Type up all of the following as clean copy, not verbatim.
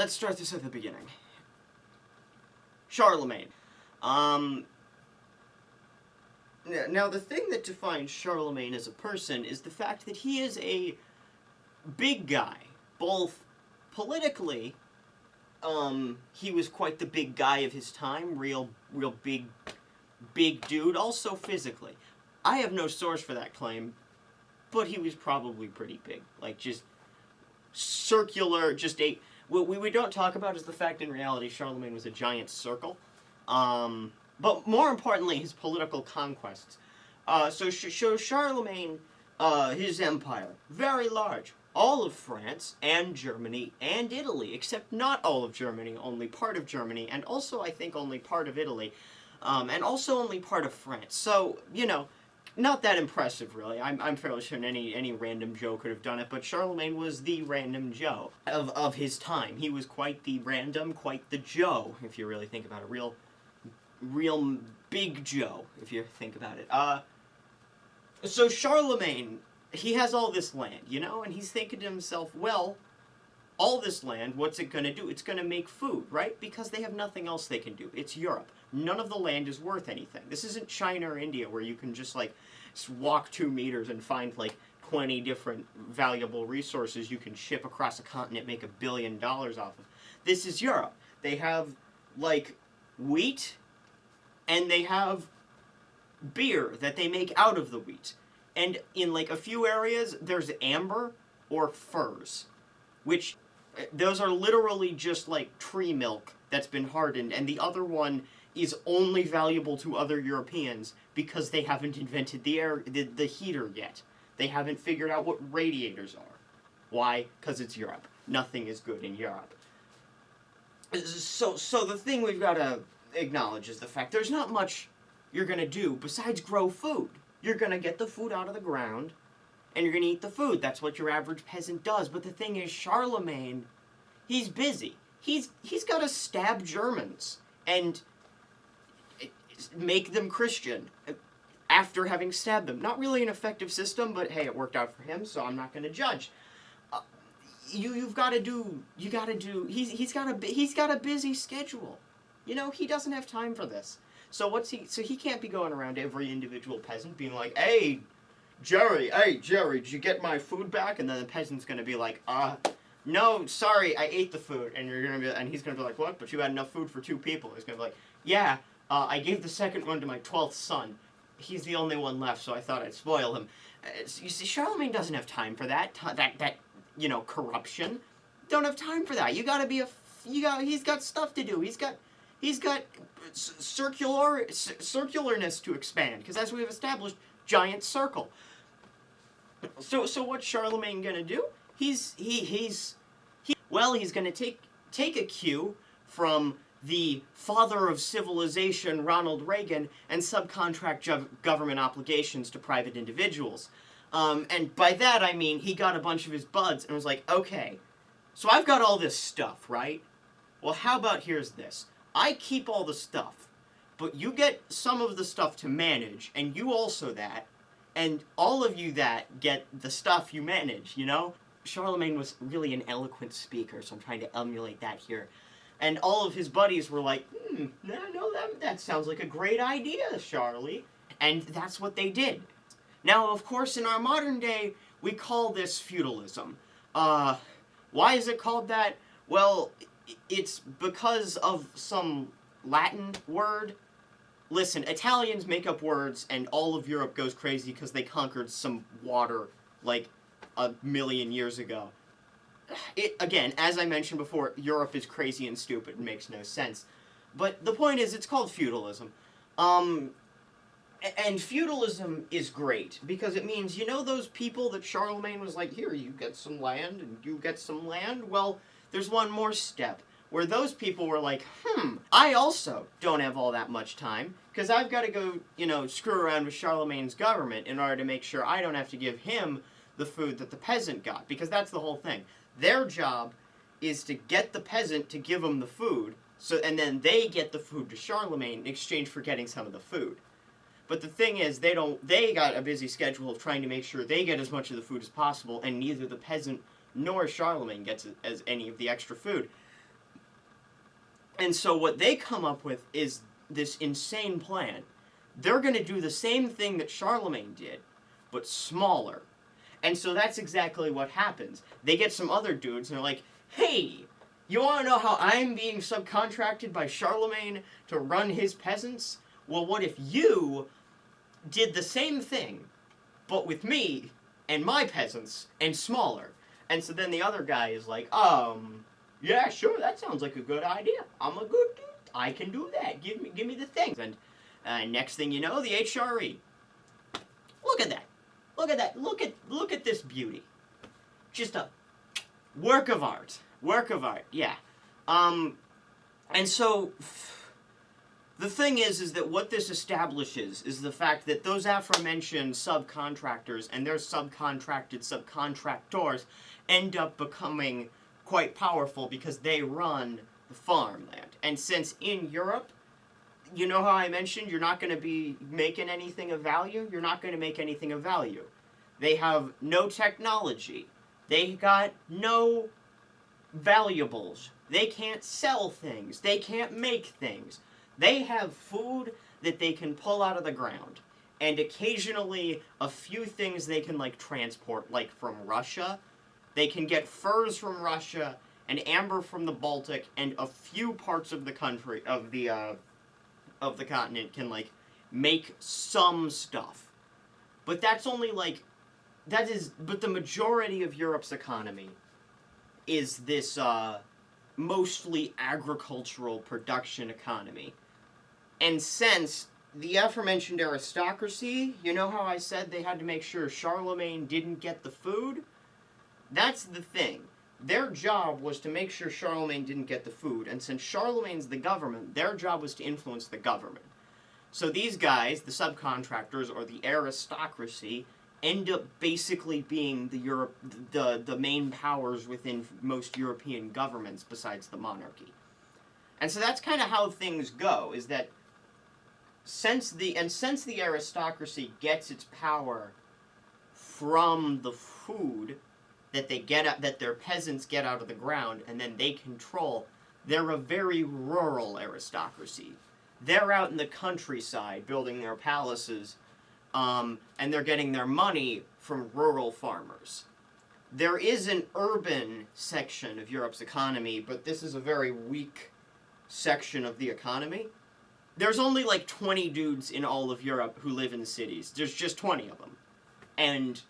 let's start this at the beginning. Charlemagne. Now, the thing that defines Charlemagne as a person is the fact that he is a big guy. Both politically, he was quite the big guy of his time, real big dude. Also physically. I have no source for that claim, but he was probably pretty big. Like, just circular, just a... What we don't talk about is the fact in reality Charlemagne was a giant circle. But more importantly, his political conquests. So Charlemagne, his empire, very large. All of France, and Germany, and Italy, except not all of Germany, only part of Germany, and also, I think, only part of Italy, and also only part of France. So, you know, not that impressive, really. I'm fairly certain any random Joe could have done it, but Charlemagne was the random Joe of his time. He was quite the random, quite the Joe, if you really think about it. Real big Joe, if you think about it. So Charlemagne, he has all this land, you know, and he's thinking to himself, well, all this land, what's it going to do? It's going to make food, right? Because they have nothing else they can do. It's Europe. None of the land is worth anything. This isn't China or India where you can just, like, walk 2 meters and find, like, 20 different valuable resources you can ship across a continent, make $1 billion off of. This is Europe. They have, like, wheat, and they have beer that they make out of the wheat. And in, like, a few areas, there's amber or furs, which, those are literally just, like, tree milk that's been hardened, and the other one is only valuable to other Europeans because they haven't invented the heater yet. They haven't figured out what radiators are. Why? Because it's Europe. Nothing is good in Europe. So the thing we've got to acknowledge is the fact there's not much you're going to do besides grow food. You're going to get the food out of the ground, and you're going to eat the food. That's what your average peasant does. But the thing is, Charlemagne, he's busy. He's got to stab Germans and make them Christian after having stabbed them. Not really an effective system, but hey, it worked out for him, so I'm not going to judge. He's got a busy schedule. You know, he doesn't have time for this. So he can't be going around every individual peasant being like, hey, Jerry, did you get my food back? And then the peasant's going to be like, no, sorry, I ate the food. And he's going to be like, what? But you had enough food for 2 people. He's going to be like, yeah, I gave the second one to my 12th son. He's the only one left, so I thought I'd spoil him. You see, Charlemagne doesn't have time for that, corruption. Don't have time for that. He's got stuff to do. He's got circularness to expand, because as we've established, giant circle. So what's Charlemagne gonna do? He's gonna take a cue from the father of civilization, Ronald Reagan, and subcontract government obligations to private individuals. And by that I mean he got a bunch of his buds and was like, okay, so I've got all this stuff, right? Well, how about here's this. I keep all the stuff, but you get some of the stuff to manage, and you also that, and all of you that get the stuff you manage, you know? Charlemagne was really an eloquent speaker, so I'm trying to emulate that here. And all of his buddies were like, that sounds like a great idea, Charlie. And that's what they did. Now, of course, in our modern day, we call this feudalism. Why is it called that? Well, it's because of some Latin word. Listen, Italians make up words, and all of Europe goes crazy because they conquered some water, like, 1 million years ago. Again, as I mentioned before, Europe is crazy and stupid and makes no sense. But the point is, it's called feudalism. And feudalism is great, because it means, you know those people that Charlemagne was like, here, you get some land, and you get some land? Well, there's one more step, where those people were like, I also don't have all that much time, because I've got to go, screw around with Charlemagne's government in order to make sure I don't have to give him the food that the peasant got, because that's the whole thing. Their job is to get the peasant to give them the food, and then they get the food to Charlemagne in exchange for getting some of the food. But the thing is, they got a busy schedule of trying to make sure they get as much of the food as possible, and neither the peasant nor Charlemagne gets as any of the extra food. And so what they come up with is this insane plan. They're going to do the same thing that Charlemagne did, but smaller. And so that's exactly what happens. They get some other dudes and they're like, hey, you want to know how I'm being subcontracted by Charlemagne to run his peasants? Well, what if you did the same thing, but with me and my peasants and smaller? And so then the other guy is like, yeah, sure, that sounds like a good idea. I'm a good dude. I can do that. Give me the things. And next thing you know, the HRE. Look at that. Look at that. Look at this beauty. Just a work of art. Work of art. Yeah. And so the thing is that what this establishes is the fact that those aforementioned subcontractors and their subcontracted subcontractors end up becoming quite powerful because they run the farmland. And since in Europe, you know how I mentioned you're not going to be making anything of value? You're not going to make anything of value. They have no technology. They got no valuables. They can't sell things. They can't make things. They have food that they can pull out of the ground. And occasionally a few things they can like transport, like from Russia. They can get furs from Russia and amber from the Baltic, and a few parts of the country, of the continent can like make some stuff. But that's only like, but the majority of Europe's economy is this mostly agricultural production economy. And since the aforementioned aristocracy, you know how I said they had to make sure Charlemagne didn't get the food? That's the thing. Their job was to make sure Charlemagne didn't get the food, and since Charlemagne's the government, their job was to influence the government. So these guys, the subcontractors or the aristocracy, end up basically being the main powers within most European governments besides the monarchy. And so that's kind of how things go, is that since the aristocracy gets its power from the food that their peasants get out of the ground and then they control, they're a very rural aristocracy. They're out in the countryside building their palaces, and they're getting their money from rural farmers. There is an urban section of Europe's economy, but this is a very weak section of the economy. There's only like 20 dudes in all of Europe who live in cities. There's just 20 of them. And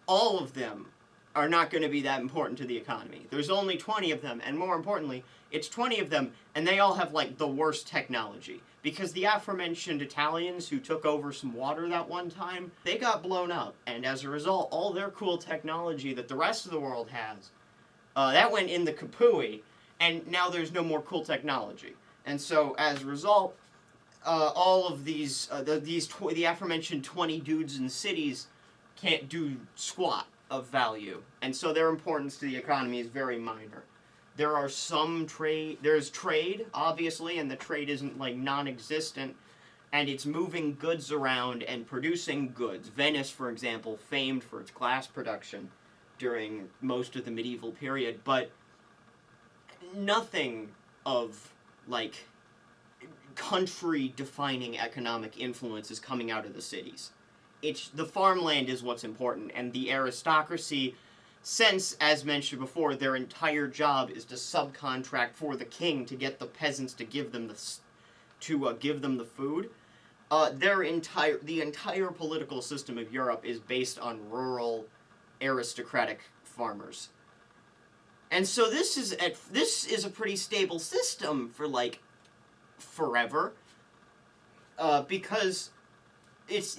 all of them are not going to be that important to the economy. There's only 20 of them, and more importantly, it's 20 of them, and they all have like the worst technology. Because the aforementioned Italians who took over some water that one time, they got blown up, and as a result, all their cool technology that the rest of the world has, that went in the kapooey, and now there's no more cool technology. And so, as a result, all of these, the aforementioned 20 dudes in cities can't do squat of value, and so their importance to the economy is very minor. There are there's trade, obviously, and the trade isn't like non-existent, and it's moving goods around and producing goods. Venice, for example, famed for its glass production during most of the medieval period, but nothing of like country-defining economic influence is coming out of the cities. The farmland is what's important, and the aristocracy, since, as mentioned before, their entire job is to subcontract for the king to get the peasants to give them the food. The entire political system of Europe is based on rural, aristocratic farmers, and so this is a pretty stable system for like forever, because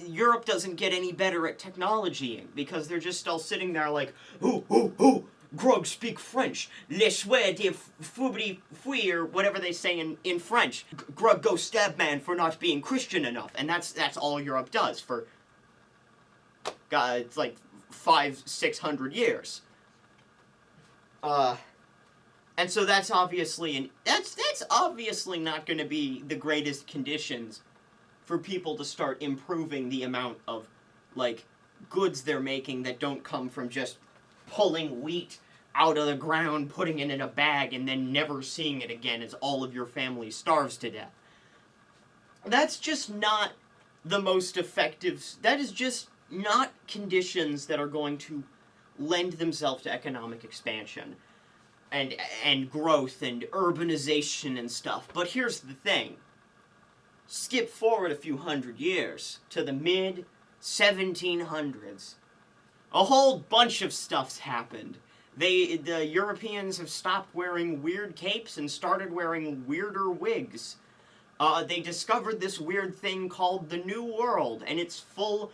Europe doesn't get any better at technology because they're just all sitting there like, Grog speak French, les souhaits de fubri fui, or whatever they say in French. Grog go stab man for not being Christian enough, and that's all Europe does for, God, it's like 500-600 years. And so that's obviously not going to be the greatest conditions for people to start improving the amount of, like, goods they're making that don't come from just pulling wheat out of the ground, putting it in a bag, and then never seeing it again as all of your family starves to death. That's just not the most effective. That is just not conditions that are going to lend themselves to economic expansion and growth and urbanization and stuff. But here's the thing. Skip forward a few hundred years to the mid 1700s. A whole bunch of stuff's happened. The Europeans have stopped wearing weird capes and started wearing weirder wigs. They discovered this weird thing called the New World, and it's full